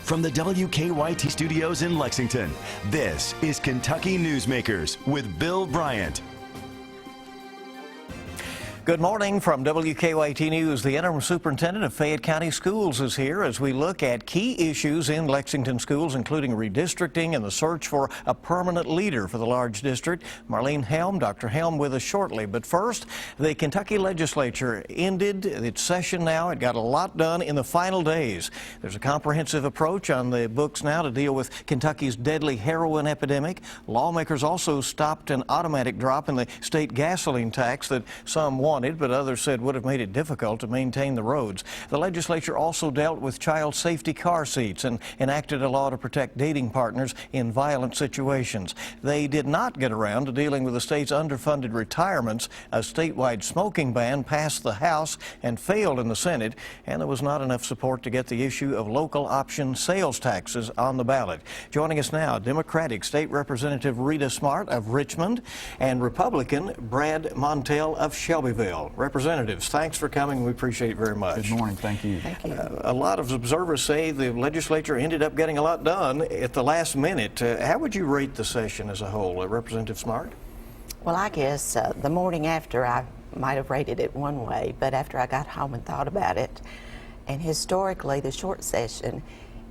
From the WKYT studios in Lexington, this is Kentucky Newsmakers with Bill Bryant. Good morning from WKYT News. The Interim Superintendent of Fayette County Schools is here as we look at key issues in Lexington schools, including redistricting and the search for a permanent leader for the large district. Marlene Helm, Dr. Helm with us shortly. But first, the Kentucky legislature ended its session now. It got a lot done in the final days. There's a comprehensive approach on the books now to deal with Kentucky's deadly heroin epidemic. Lawmakers also stopped an automatic drop in the state gasoline tax that some wanted, but others said would have made it difficult to maintain the roads. The legislature also dealt with child safety car seats and enacted a law to protect dating partners in violent situations. They did not get around to dealing with the state's underfunded retirements. A statewide smoking ban passed the House and failed in the Senate, and there was not enough support to get the issue of local option sales taxes on the ballot. Joining us now, Democratic State Representative Rita Smart of Richmond and Republican Brad Montel of Shelbyville. Representatives, thanks for coming. We appreciate it very much. Good morning. Thank you. Thank you. A lot of observers say the legislature ended up getting a lot done at the last minute. How would you rate the session as a whole, Representative Smart? Well, I guess the morning after I might have rated it one way, but after I got home and thought about it, and historically the short session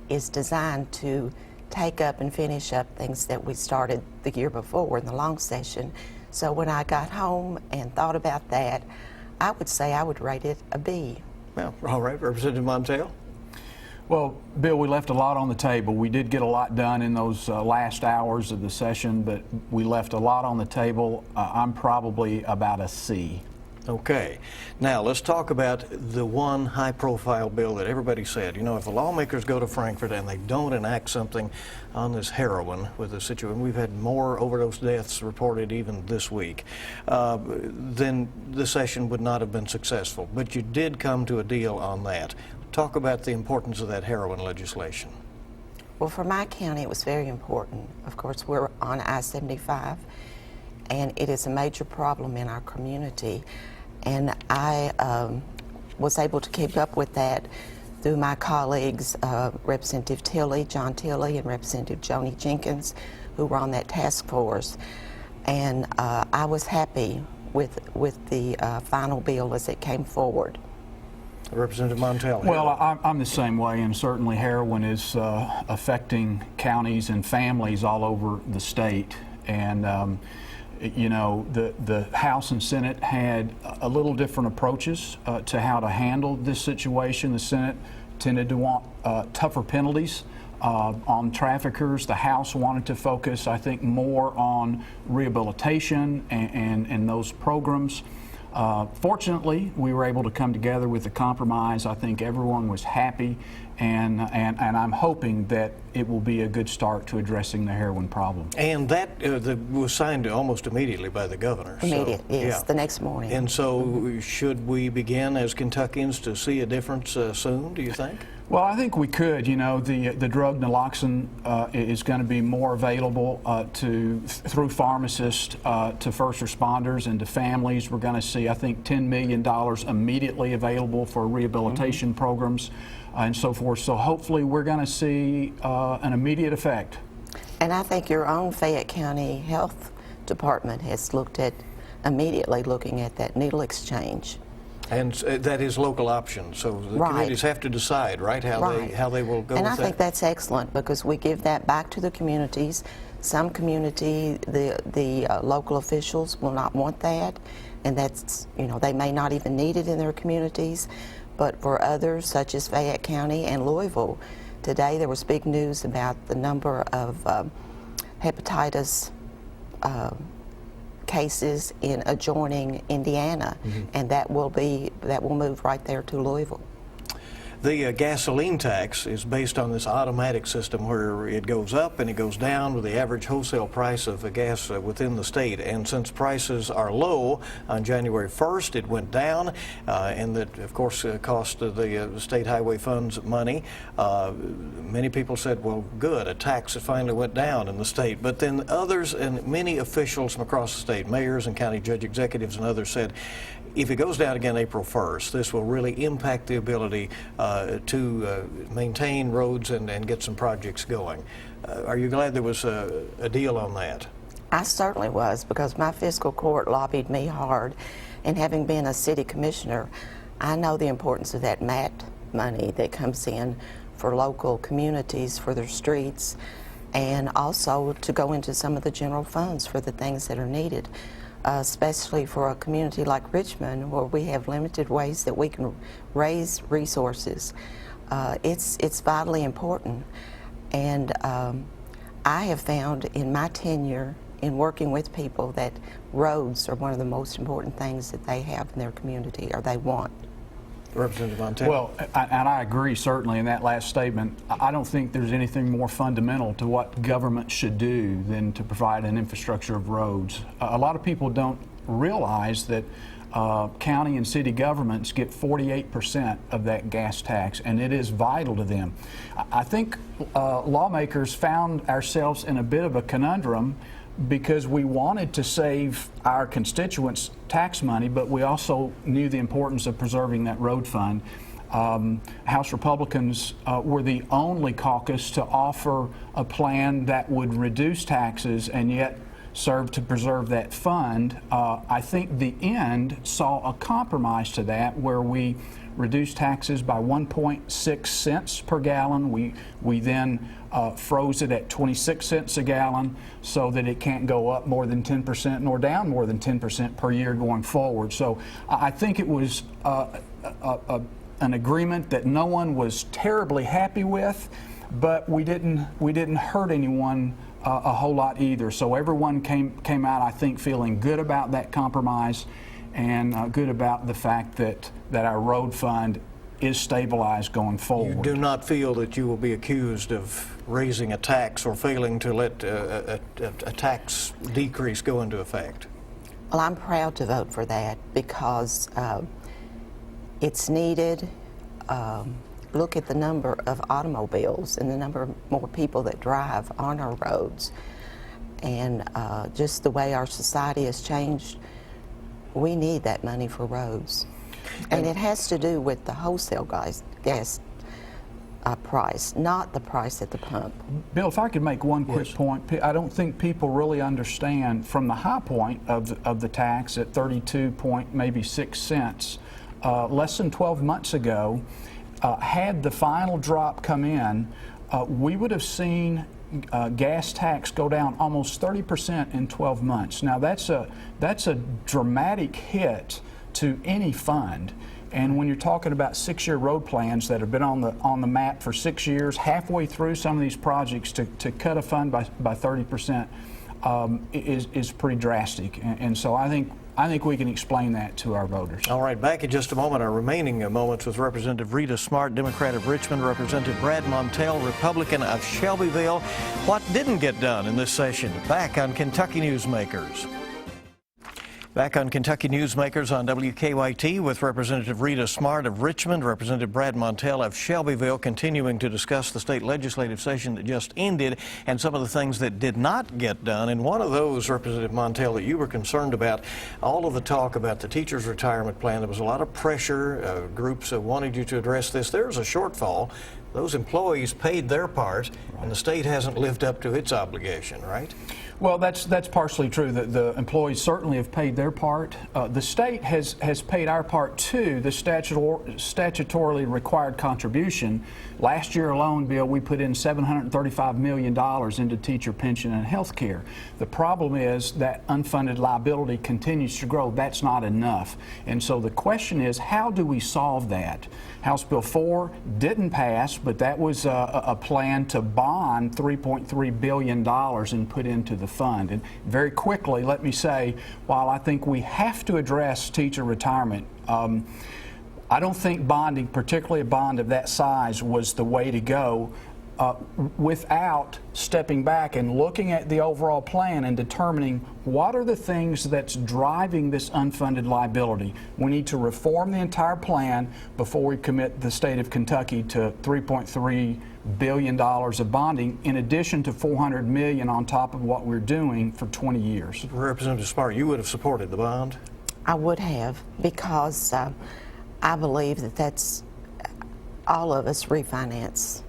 is designed to take up and finish up things that we started the year before in the long session. So when I got home and thought about that, I would say I would rate it a B. Well, all right, Representative Montel. Well, Bill, we left a lot on the table. We did get a lot done in those last hours of the session, but we left a lot on the table. I'm probably about a C. Okay. Now, let's talk about the one high-profile bill that everybody said, you know, if the lawmakers go to Frankfurt and they don't enact something on this heroin with the situation, we've had more overdose deaths reported even this week, then the session would not have been successful. But you did come to a deal on that. Talk about the importance of that heroin legislation. Well, for my county, it was very important. Of course, we're on I-75, and it is a major problem in our community. And I was able to keep up with that through my colleagues, Representative Tilley, John Tilley, and Representative Joni Jenkins, who were on that task force. And I was happy with the final bill as it came forward. Representative Montel. Well, I'm the same way, and certainly heroin is affecting counties and families all over the state. And you know, the House and Senate had a little different approaches to how to handle this situation. The Senate tended to want tougher penalties on traffickers. The House wanted to focus, I think, more on rehabilitation and those programs. Fortunately, we were able to come together with a compromise. I think everyone was happy, and I'm hoping that it will be a good start to addressing the heroin problem. And that was signed almost immediately by the governor. Immediate, so, yes, yeah. the next morning. And so should we begin as Kentuckians to see a difference soon, do you think? Well, I think we could. You know, the drug naloxone is going to be more available through pharmacists to first responders and to families. We're going to see, I think, $10 million immediately available for rehabilitation programs and so forth. So hopefully we're going to see an immediate effect. And I think your own Fayette County Health Department has immediately looking at that needle exchange. And that is local option, so the communities have to decide, right, how they will go with that. And I think that's excellent because we give that back to the communities. Some community, the local officials will not want that, and that's, you know, they may not even need it in their communities. But for others, such as Fayette County and Louisville, today there was big news about the number of hepatitis cases in adjoining Indiana, and that will move right there to Louisville. The gasoline tax is based on this automatic system where it goes up and it goes down with the average wholesale price of gas within the state. And since prices are low on January 1st, it went down, and that, of course, cost the state highway funds money. Many people said, well, good, a tax that finally went down in the state. But then others and many officials from across the state, mayors and county judge executives and others said, if it goes down again April 1st, this will really impact the ability to maintain roads and get some projects going. Are you glad there was a deal on that? I certainly was, because my fiscal court lobbied me hard, and having been a city commissioner, I know the importance of that MAT money that comes in for local communities, for their streets, and also to go into some of the general funds for the things that are needed, especially for a community like Richmond, where we have limited ways that we can raise resources. It's vitally important, and I have found in my tenure in working with people that roads are one of the most important things that they have in their community, or they want. Representative Montel. Well, and I agree certainly in that last statement. I don't think there's anything more fundamental to what government should do than to provide an infrastructure of roads. A lot of people don't realize that county and city governments get 48% of that gas tax, and it is vital to them. I think lawmakers found ourselves in a bit of a conundrum, because we wanted to save our constituents tax money, but we also knew the importance of preserving that road fund. House Republicans were the only caucus to offer a plan that would reduce taxes and yet serve to preserve that fund. I think the end saw a compromise to that, where we reduced taxes by 1.6 cents per gallon. We then froze it at 26 cents a gallon, so that it can't go up more than 10% nor down more than 10% per year going forward. So I think it was an agreement that no one was terribly happy with, but we didn't hurt anyone a whole lot either. So everyone came out, I think, feeling good about that compromise, and good about the fact that our road fund is stabilized going forward. You do not feel that you will be accused of raising a tax or failing to let a tax decrease go into effect? Well, I'm proud to vote for that, because it's needed. Look at the number of automobiles and the number of more people that drive on our roads, and just the way our society has changed. We need that money for roads. And it has to do with the wholesale gas price, not the price at the pump. Bill, if I could make one quick point, I don't think people really understand, from the high point of the tax at 32.6 cents, less than 12 months ago, had the final drop come in, we would have seen gas tax go down almost 30% in 12 months. Now that's a dramatic hit to any fund. And when you're talking about 6-year road plans that have been on the map for 6 years, halfway through some of these projects, to cut a fund by 30% is pretty drastic. And so I think we can explain that to our voters. All right, back in just a moment, our remaining moments with Representative Rita Smart, Democrat of Richmond, Representative Brad Montel, Republican of Shelbyville. What didn't get done in this session? Back on Kentucky Newsmakers. Back on Kentucky Newsmakers on WKYT with Representative Rita Smart of Richmond, Representative Brad Montel of Shelbyville, continuing to discuss the state legislative session that just ended and some of the things that did not get done. And one of those, Representative Montel, that you were concerned about, all of the talk about the teachers' retirement plan. There was a lot of pressure. Groups wanted you to address this. There's a shortfall. Those employees paid their part, and the state hasn't lived up to its obligation, right? Well, that's partially true. The employees certainly have paid their part. The state has paid our part too, the statutorily required contribution. Last year alone, Bill, we put in $735 million into teacher pension and health care. The problem is that unfunded liability continues to grow. That's not enough. And so the question is, how do we solve that? House Bill 4 didn't pass, but that was a plan to bond $3.3 billion and put into the fund. And very quickly, let me say, while I think we have to address teacher retirement, I don't think bonding, particularly a bond of that size, was the way to go without stepping back and looking at the overall plan and determining what are the things that's driving this unfunded liability. We need to reform the entire plan before we commit the state of Kentucky to $3.3 billion of bonding, in addition to $400 million on top of what we're doing for 20 years. Representative Smart, you would have supported the bond? I would have, because I believe that all of us refinance.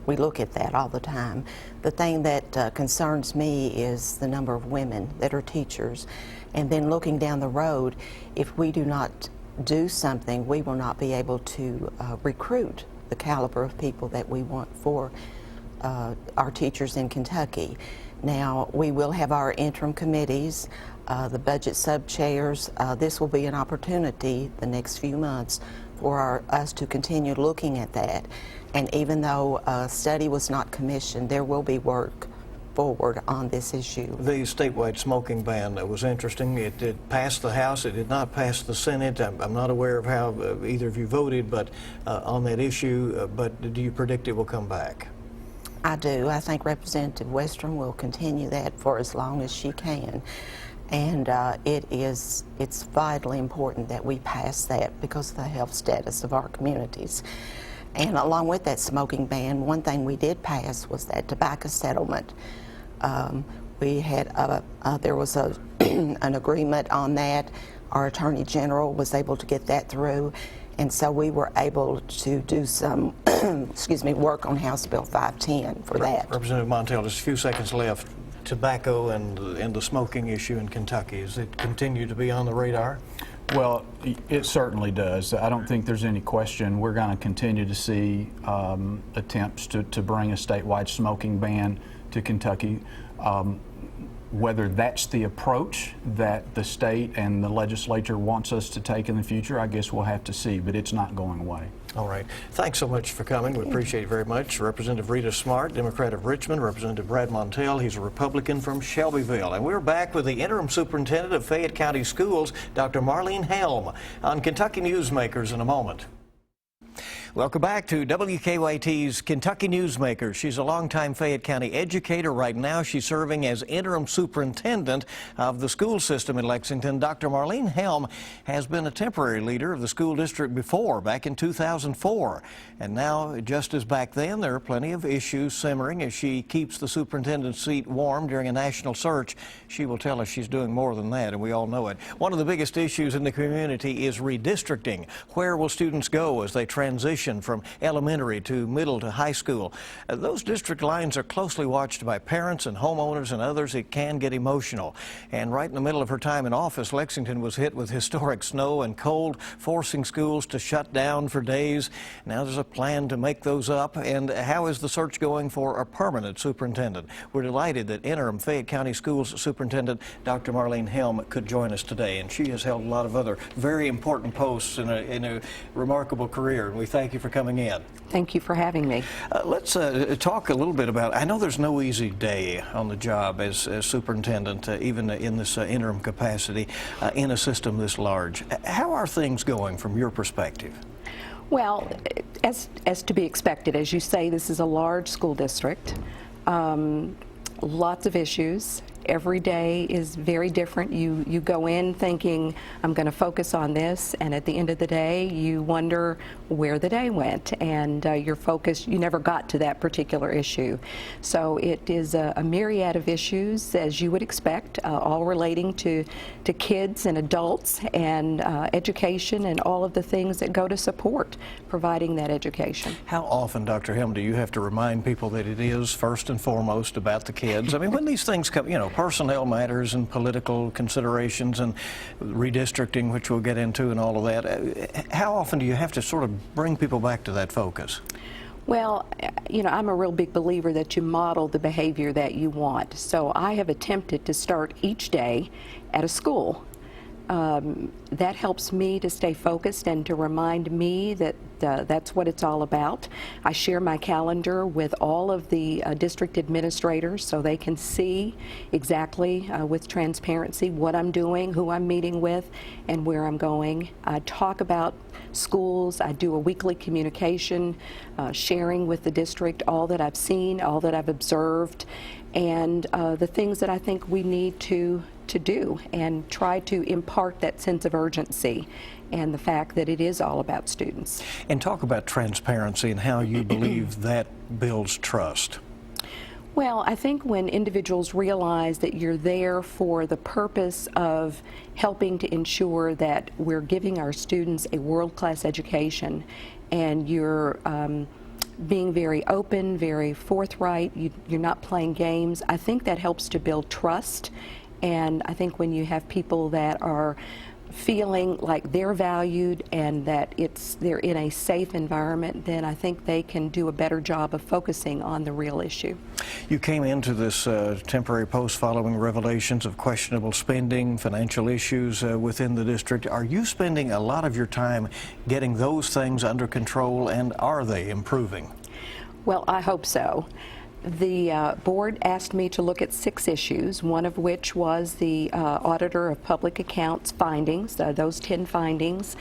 We look at that all the time. The thing that concerns me is the number of women that are teachers. And then looking down the road, if we do not do something, we will not be able to recruit the caliber of people that we want for our teachers in Kentucky. Now, we will have our interim committees, the budget sub-chairs. This will be an opportunity the next few months for us to continue looking at that. And even though a study was not commissioned, there will be work forward on this issue. The statewide smoking ban was interesting. It did pass the House. It did not pass the Senate. I'm not aware of how either of you voted, but on that issue. But do you predict it will come back? I do. I think Representative Western will continue that for as long as she can. And it's vitally important that we pass that because of the health status of our communities. And along with that smoking ban, one thing we did pass was that tobacco settlement. We had there was an agreement on that. Our Attorney General was able to get that through, and so we were able to do some excuse me, work on House Bill 510 for that. Representative Montel, just a few seconds left. Tobacco and the smoking issue in Kentucky, does it continue to be on the radar? Well, it certainly does. I don't think there's any question we're going to continue to see attempts to bring a statewide smoking ban to Kentucky. Whether that's the approach that the state and the legislature wants us to take in the future, I guess we'll have to see, but it's not going away. All right. Thanks so much for coming. We appreciate it very much. Representative Rita Smart, Democrat of Richmond, Representative Brad Montel, he's a Republican from Shelbyville. And we're back with the Interim Superintendent of Fayette County Schools, Dr. Marlene Helm, on Kentucky Newsmakers in a moment. Welcome back to WKYT's Kentucky Newsmakers. She's a longtime Fayette County educator. Right now, she's serving as interim superintendent of the school system in Lexington. Dr. Marlene Helm has been a temporary leader of the school district before, back in 2004. And now, just as back then, there are plenty of issues simmering as she keeps the superintendent's seat warm during a national search. She will tell us she's doing more than that, and we all know it. One of the biggest issues in the community is redistricting. Where will students go as they transition from elementary to middle to high school? Those district lines are closely watched by parents and homeowners and others. It can get emotional. And right in the middle of her time in office, Lexington was hit with historic snow and cold, forcing schools to shut down for days. Now there's a plan to make those up. And how is the search going for a permanent superintendent? We're delighted that interim Fayette County Schools Superintendent Dr. Marlene Helm could join us today. And she has held a lot of other very important posts in a remarkable career. And we thank you for coming in. Thank you for having me. Let's talk a little bit about, I know there's no easy day on the job as superintendent, even in this interim capacity, in a system this large. How are things going from your perspective? Well, as to be expected, as you say, this is a large school district. Lots of issues. Every day is very different. You go in thinking, I'm going to focus on this, and at the end of the day, you wonder where the day went, and your focus, you never got to that particular issue. So it is a myriad of issues, as you would expect, all relating to kids and adults and education and all of the things that go to support providing that education. How often, Dr. Helm, do you have to remind people that it is first and foremost about the kids? I mean, when these things come, you know, personnel matters and political considerations and redistricting, which we'll get into, and all of that, how often do you have to sort of bring people back to that focus? Well, you know, I'm a real big believer that you model the behavior that you want. So I have attempted to start each day at a school. That helps me to stay focused and to remind me that that's what it's all about. I share my calendar with all of the district administrators so they can see exactly with transparency what I'm doing, who I'm meeting with, and where I'm going. I talk about schools. I do a weekly communication, sharing with the district all that I've seen, all that I've observed, and the things that I think we need to do, and try to impart that sense of urgency and the fact that it is all about students. And talk about transparency and how you believe that builds trust. Well, I think when individuals realize that you're there for the purpose of helping to ensure that we're giving our students a world-class education and you're being very open, very forthright, you're not playing games, I think that helps to build trust. And I think when you have people that are feeling like they're valued and that they're in a safe environment, then I think they can do a better job of focusing on the real issue. You came into this temporary post following revelations of questionable spending, financial issues within the district. Are you spending a lot of your time getting those things under control, and are they improving? Well, I hope so. The board asked me to look at 6 issues, one of which was the Auditor of Public Accounts findings, those 10 findings.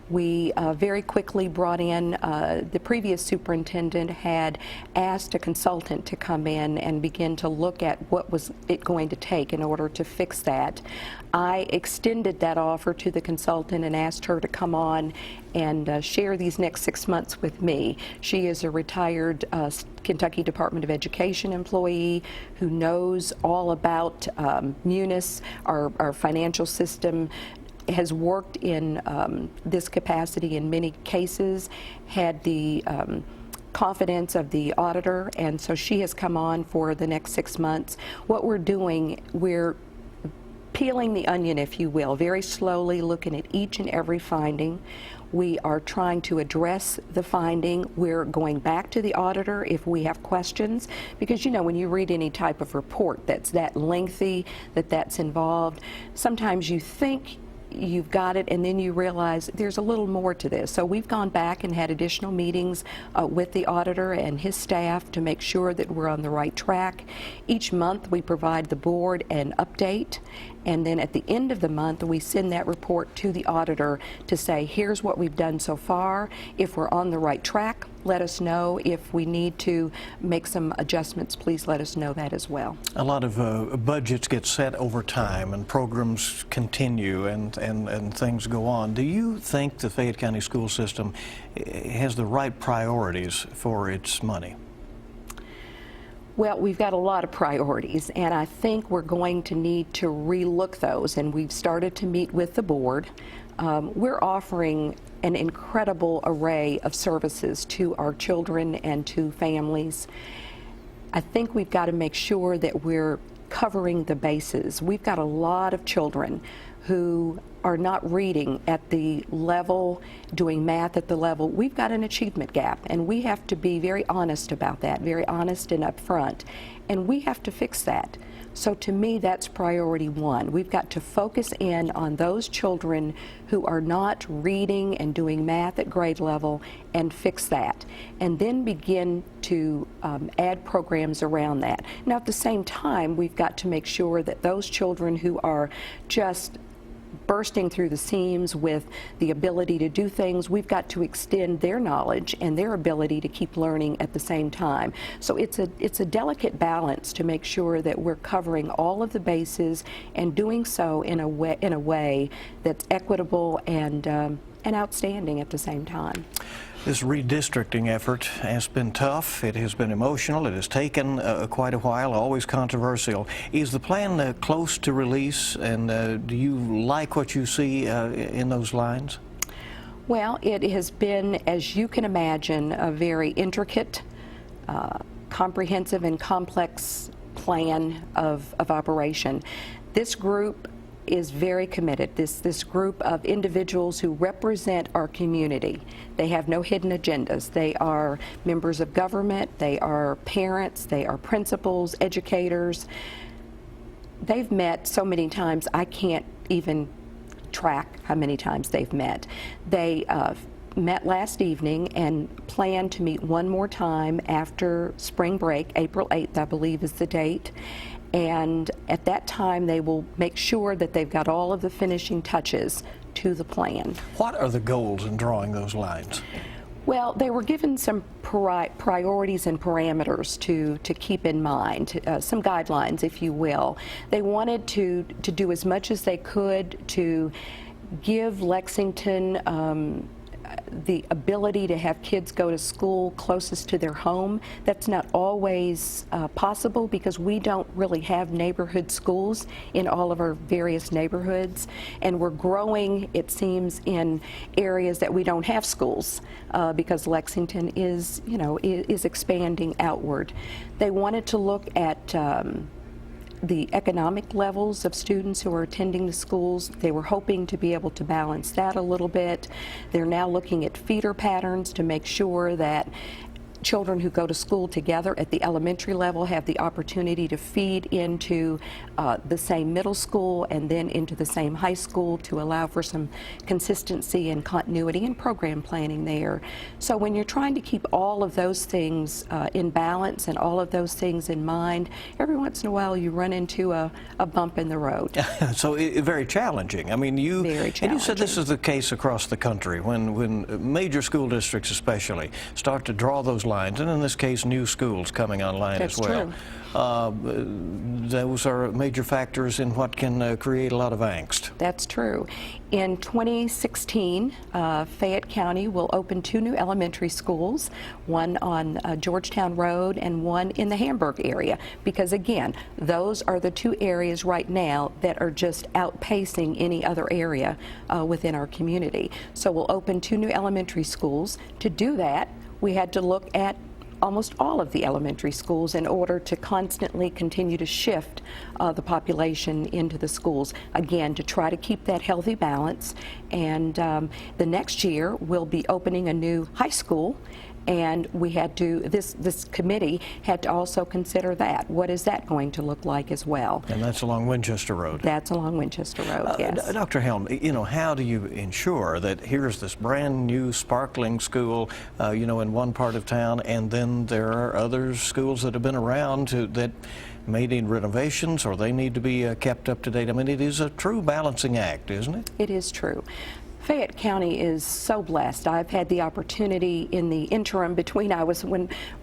We very quickly brought in, the previous superintendent had asked a consultant to come in and begin to look at what was it going to take in order to fix that. I extended that offer to the consultant and asked her to come on and share these next 6 months with me. She is a retired Kentucky Department of Education employee who knows all about Munis, our financial system, has worked in this capacity in many cases, had the confidence of the auditor, and so she has come on for the next 6 months. What we're doing, we're peeling the onion, if you will, very slowly looking at each and every finding. We are trying to address the finding. We're going back to the auditor if we have questions, because you know when you read any type of report that's that lengthy, that's involved, sometimes you think you've got it and then you realize there's a little more to this. So we've gone back and had additional meetings with the auditor and his staff to make sure that we're on the right track. Each month we provide the board an update, and then at the end of the month we send that report to the auditor to say here's what we've done so far. If we're on the right track, let us know. If we need to make some adjustments, please let us know that as well. A lot of budgets get set over time and programs continue and things go on. Do you think the Fayette County school system has the right priorities for its money? Well, we've got a lot of priorities, and I think we're going to need to relook those, and we've started to meet with the board. We're offering an incredible array of services to our children and to families. I think we've got to make sure that we're covering the bases. We've got a lot of children who are not reading at the level, doing math at the level. We've got an achievement gap, and we have to be very honest about that, very honest and upfront, and we have to fix that. So to me, that's priority one. We've got to focus in on those children who are not reading and doing math at grade level and fix that, and then begin to add programs around that. Now, at the same time, we've got to make sure that those children who are just bursting through the seams with the ability to do things, we've got to extend their knowledge and their ability to keep learning at the same time. So it's a delicate balance to make sure that we're covering all of the bases and doing so in a way that's equitable and outstanding at the same time. This redistricting effort has been tough, it has been emotional, it has taken quite a while, always controversial. Is the plan close to release, and do you like what you see in those lines? Well, it has been, as you can imagine, a very intricate, comprehensive and complex plan of operation. This group is very committed. This group of individuals who represent our community. They have no hidden agendas. They are members of government, they are parents, they are principals, educators. They've met so many times I can't even track how many times they've met. They met last evening and plan to meet one more time after spring break. April 8th, I believe, is the date. And at that time, they will make sure that they've got all of the finishing touches to the plan. What are the goals in drawing those lines? Well, they were given some priorities and parameters to keep in mind, some guidelines, if you will. They wanted to do as much as they could to give Lexington the ability to have kids go to school closest to their home. That's not always possible because we don't really have neighborhood schools in all of our various neighborhoods, and we're growing, it seems, in areas that we don't have schools because Lexington is, you know, is expanding outward. They wanted to look at the economic levels of students who are attending the schools. They were hoping to be able to balance that a little bit. They're now looking at feeder patterns to make sure that children who go to school together at the elementary level have the opportunity to feed into the same middle school and then into the same high school to allow for some consistency and continuity and program planning there. So when you're trying to keep all of those things in balance and all of those things in mind, every once in a while you run into a bump in the road. So very challenging. I mean, Very challenging. And you said this is the case across the country when major school districts especially start to draw those lines, and in this case new schools coming online That's as well. true. Those are major factors in what can create a lot of angst. That's true. In 2016, Fayette County will open 2 new elementary schools, one on Georgetown Road and one in the Hamburg area, because again, those are the 2 areas right now that are just outpacing any other area within our community. So we'll open 2 new elementary schools. To do that, we had to look at almost all of the elementary schools in order to constantly continue to shift the population into the schools, again, to try to keep that healthy balance. And the next year we'll be opening a new high school, and we had to, this committee had to also consider that. What is that going to look like as well? And that's along Winchester Road. That's along Winchester Road, yes. Dr. Helm, you know, how do you ensure that here's this brand new sparkling school, you know, in one part of town, and then there are other schools that have been around that may need renovations or they need to be kept up to date? I mean, it is a true balancing act, isn't it? It is true. Fayette County is so blessed. I've had the opportunity in the interim between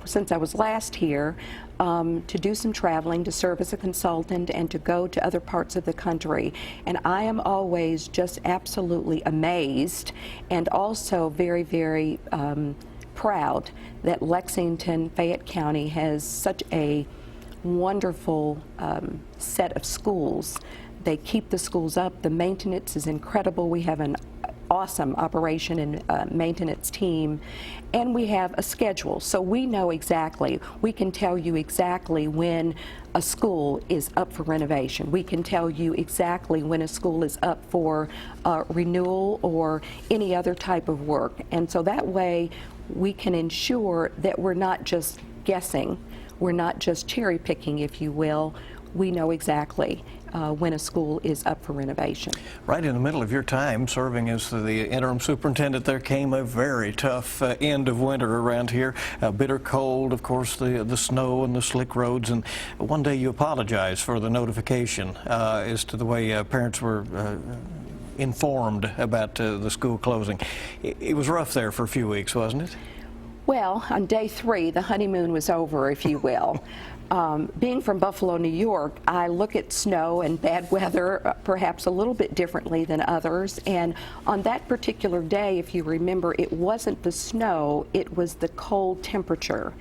since I was last here to do some traveling, to serve as a consultant, and to go to other parts of the country. And I am always just absolutely amazed and also very, very proud that Lexington, Fayette County has such a wonderful set of schools. They keep the schools up. The maintenance is incredible. We have an awesome operation and maintenance team, and we have a schedule, so we know exactly, we can tell you exactly when a school is up for renovation. We can tell you exactly when a school is up for renewal or any other type of work, and so that way we can ensure that we're not just guessing, we're not just cherry picking, if you will. We know exactly when a school is up for renovation. Right in the middle of your time serving as the interim superintendent, there came a very tough end of winter around here. Bitter cold, of course, the snow and the slick roads, and one day you apologized for the notification as to the way parents were informed about the school closing. It was rough there for a few weeks, wasn't it? Well, on day 3, the honeymoon was over, if you will. Being from Buffalo, New York, I look at snow and bad weather perhaps a little bit differently than others. And on that particular day, if you remember, it wasn't the snow, it was the cold temperature.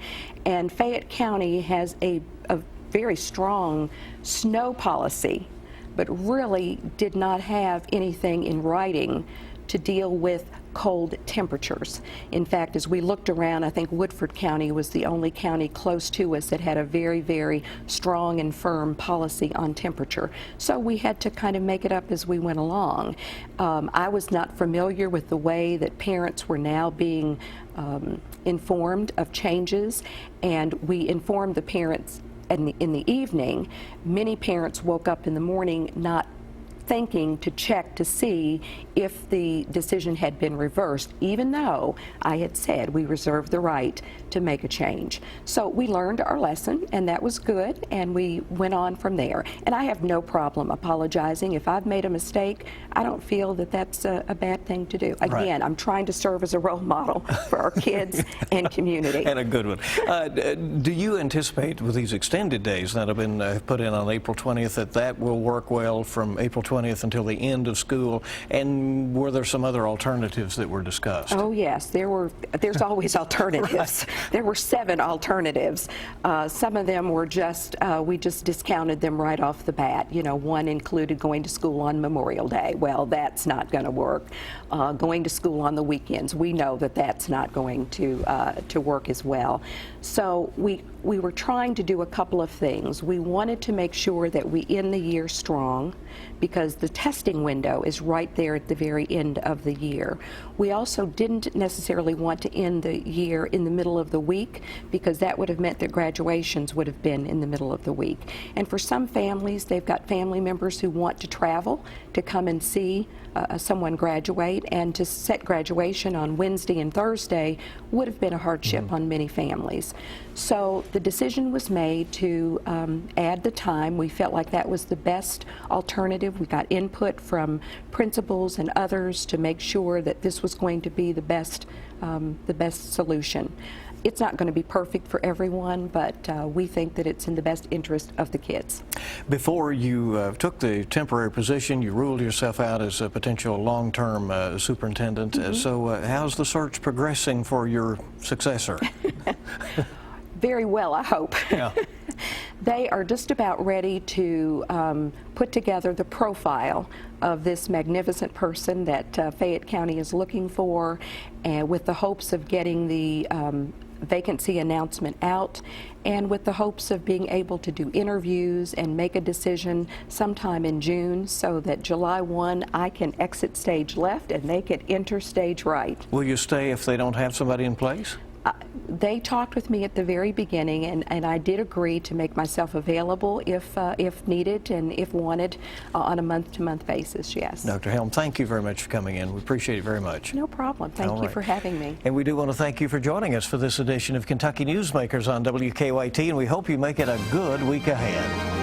And Fayette County has a very strong snow policy, but really did not have anything in writing to deal with cold temperatures. In fact, as we looked around, I think Woodford County was the only county close to us that had a very, very strong and firm policy on temperature. So we had to kind of make it up as we went along. I was not familiar with the way that parents were now being informed of changes, and we informed the parents in the evening. Many parents woke up in the morning not thinking to check to see if the decision had been reversed, even though I had said we reserved the right to make a change. So we learned our lesson, and that was good, and we went on from there. And I have no problem apologizing. If I've made a mistake, I don't feel that that's a bad thing to do. Again, I'm trying to serve as a role model for our kids and community. And a good one. Do you anticipate with these extended days that have been put in on April 20th that will work well from April 20th 20th until the end of school. And were there some other alternatives that were discussed? Oh yes, there's always alternatives. Right. There were 7 alternatives. Some of them were just, we just discounted them right off the bat. You know, one included going to school on Memorial Day. Well, that's not going to work. Going to school on the weekends, we know that that's not going to work as well. So we were trying to do a couple of things. We wanted to make sure that we end the year strong, because the testing window is right there at the very end of the year. We also didn't necessarily want to end the year in the middle of the week, because that would have meant that graduations would have been in the middle of the week. And for some families, they've got family members who want to travel to come and see someone graduate, and to set graduation on Wednesday and Thursday would have been a hardship on many families. So the decision was made to add the time. We felt like that was the best alternative. We got input from principals and others to make sure that this was going to be the best solution. It's not going to be perfect for everyone, but we think that it's in the best interest of the kids. Before you took the temporary position, you ruled yourself out as a potential long-term superintendent. So how's the search progressing for your successor? Very well, I hope. Yeah. They are just about ready to put together the profile of this magnificent person that Fayette County is looking for, and with the hopes of getting the vacancy announcement out, and with the hopes of being able to do interviews and make a decision sometime in June, so that July 1 I can exit stage left and they can enter stage right. Will you stay if they don't have somebody in place? They talked with me at the very beginning, and I did agree to make myself available if needed and if wanted on a month-to-month basis, yes. Dr. Helm, thank you very much for coming in. We appreciate it very much. No problem. Thank you for having me. And we do want to thank you for joining us for this edition of Kentucky Newsmakers on WKYT, and we hope you make it a good week ahead.